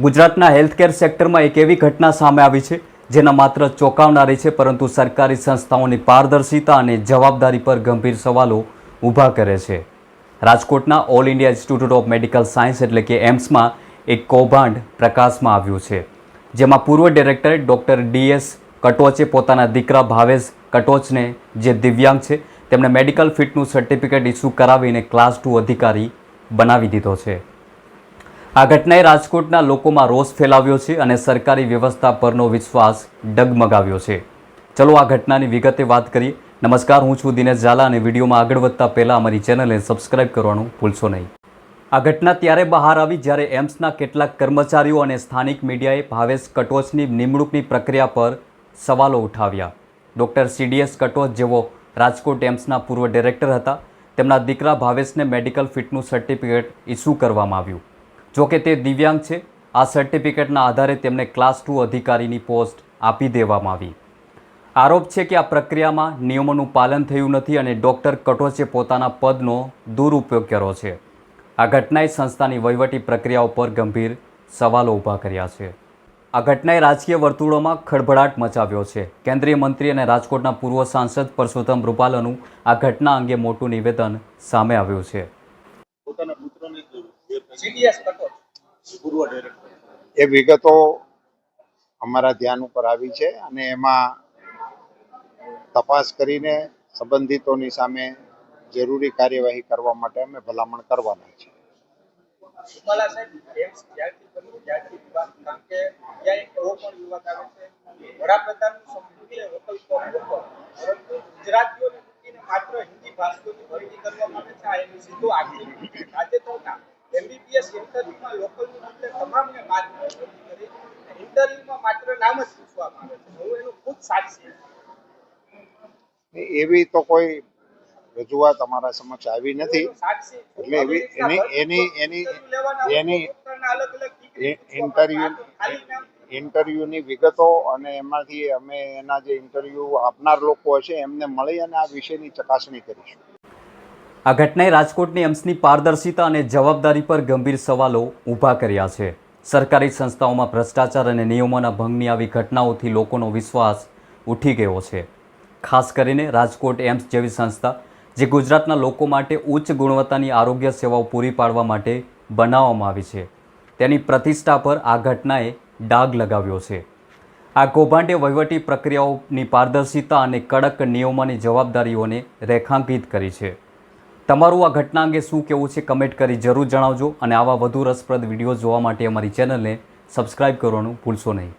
ગુજરાતના હેલ્થકેર સેક્ટરમાં એક એવી ઘટના સામે આવી છે જેના માત્ર ચોંકાવનારી છે, પરંતુ સરકારી સંસ્થાઓની પારદર્શિતા અને જવાબદારી પર ગંભીર સવાલો ઊભા કરે છે. રાજકોટના all India institute of medical science એટલે કે એમ્સમાં એક કૌભાંડ પ્રકાશમાં આવ્યું છે, જેમાં પૂર્વ ડિરેક્ટર ડૉક્ટર DS કટોચે પોતાના દીકરા ભાવેશ કટોચને, જે દિવ્યાંગ છે, તેમણે મેડિકલ ફિટનું સર્ટિફિકેટ ઇસ્યુ કરાવીને ક્લાસ 2 અધિકારી બનાવી દીધો છે. આ ઘટનાએ રાજકોટના લોકોમાં રોષ ફેલાવ્યો છે અને સરકારી વ્યવસ્થા પરનો વિશ્વાસ ડગમગાવ્યો છે. ચલો આ ઘટનાની વિગતે વાત કરીએ. નમસ્કાર, હું છું દિનેશ ઝાલા અને વિડીયોમાં આગળ વધતા પહેલાં અમારી ચેનલને સબસ્ક્રાઇબ કરવાનું ભૂલશો નહીં. આ ઘટના ત્યારે બહાર આવી જ્યારે એમ્સના કેટલાક કર્મચારીઓ અને સ્થાનિક મીડિયાએ ભાવેશ કટોચની નિમણૂકની પ્રક્રિયા પર સવાલો ઉઠાવ્યા. ડૉક્ટર CDS કટોચ, જેઓ રાજકોટ એમ્સના પૂર્વ ડિરેક્ટર હતા, તેમના દીકરા ભાવેશને મેડિકલ ફિટનું સર્ટિફિકેટ ઇસ્યુ કરવામાં આવ્યું. જોકે તે દિવ્યાંગ છે. આ સર્ટિફિકેટના આધારે તેમને ક્લાસ 2 અધિકારીની પોસ્ટ આપી દેવામાં આવી. આરોપ છે કે આ પ્રક્રિયામાં નિયમોનું પાલન થયું નથી અને ડૉક્ટર કટોચે પોતાના પદનો દુરુપયોગ કર્યો છે. આ ઘટનાએ સંસ્થાની વહીવટી પ્રક્રિયાઓ પર ગંભીર સવાલો ઊભા કર્યા છે. આ ઘટનાએ રાજકીય વર્તુળોમાં ખળભળાટ મચાવ્યો છે. કેન્દ્રીય મંત્રી અને રાજકોટના પૂર્વ સાંસદ પરસોત્તમ રૂપાલાનું આ ઘટના અંગે મોટું નિવેદન સામે આવ્યું છે. એ વિગતો અમારા ધ્યાન ઉપર આવી છે અને એમાં તપાસ કરીને સંબંધિતોની સામે જરૂરી કાર્યવાહી કરવા માટે અમે ભલામણ કરવાના છીએ. MBBS ઇન્ટરવ્યુમાં લોકલની બદલે તમામને બાદ કરી ઇન્ટરવ્યુમાં માત્ર નામ જ પૂછવામાં આવે છે. હું એનું ખુદ સાક્ષી. એવી તો કોઈ રજૂઆત અમારા સમક્ષ આવી નથી. એટલે એવી એની ઇન્ટરવ્યુની વિગતો અને એમાંથી અમે એના જે ઇન્ટરવ્યુ આપનાર લોકો હશે એમને મળી અને આ વિષયની ચકાસણી કરીશું. આ ઘટનાએ રાજકોટની એમ્સની પારદર્શિતા અને જવાબદારી પર ગંભીર સવાલો ઊભા કર્યા છે. સરકારી સંસ્થાઓમાં ભ્રષ્ટાચાર અને નિયમોના ભંગની આવી ઘટનાઓથી લોકોનો વિશ્વાસ ઉઠી ગયો છે. ખાસ કરીને રાજકોટ એમ્સ જેવી સંસ્થા, જે ગુજરાતના લોકો માટે ઉચ્ચ ગુણવત્તાની આરોગ્ય સેવાઓ પૂરી પાડવા માટે બનાવવામાં આવી છે, તેની પ્રતિષ્ઠા પર આ ઘટનાએ ડાઘ લગાવ્યો છે. આ કૌભાંડે વહીવટી પ્રક્રિયાઓની પારદર્શિતા અને કડક નિયમોની જવાબદારીઓને રેખાંકિત કરી છે. તમારું આ ઘટના અંગે શું કહેવું છે? કમેન્ટ કરી જરૂર જણાવજો અને આવા વધુ રસપ્રદ વિડીયો જોવા માટે અમારી ચેનલને સબસ્ક્રાઇબ કરવાનું ભૂલશો નહીં.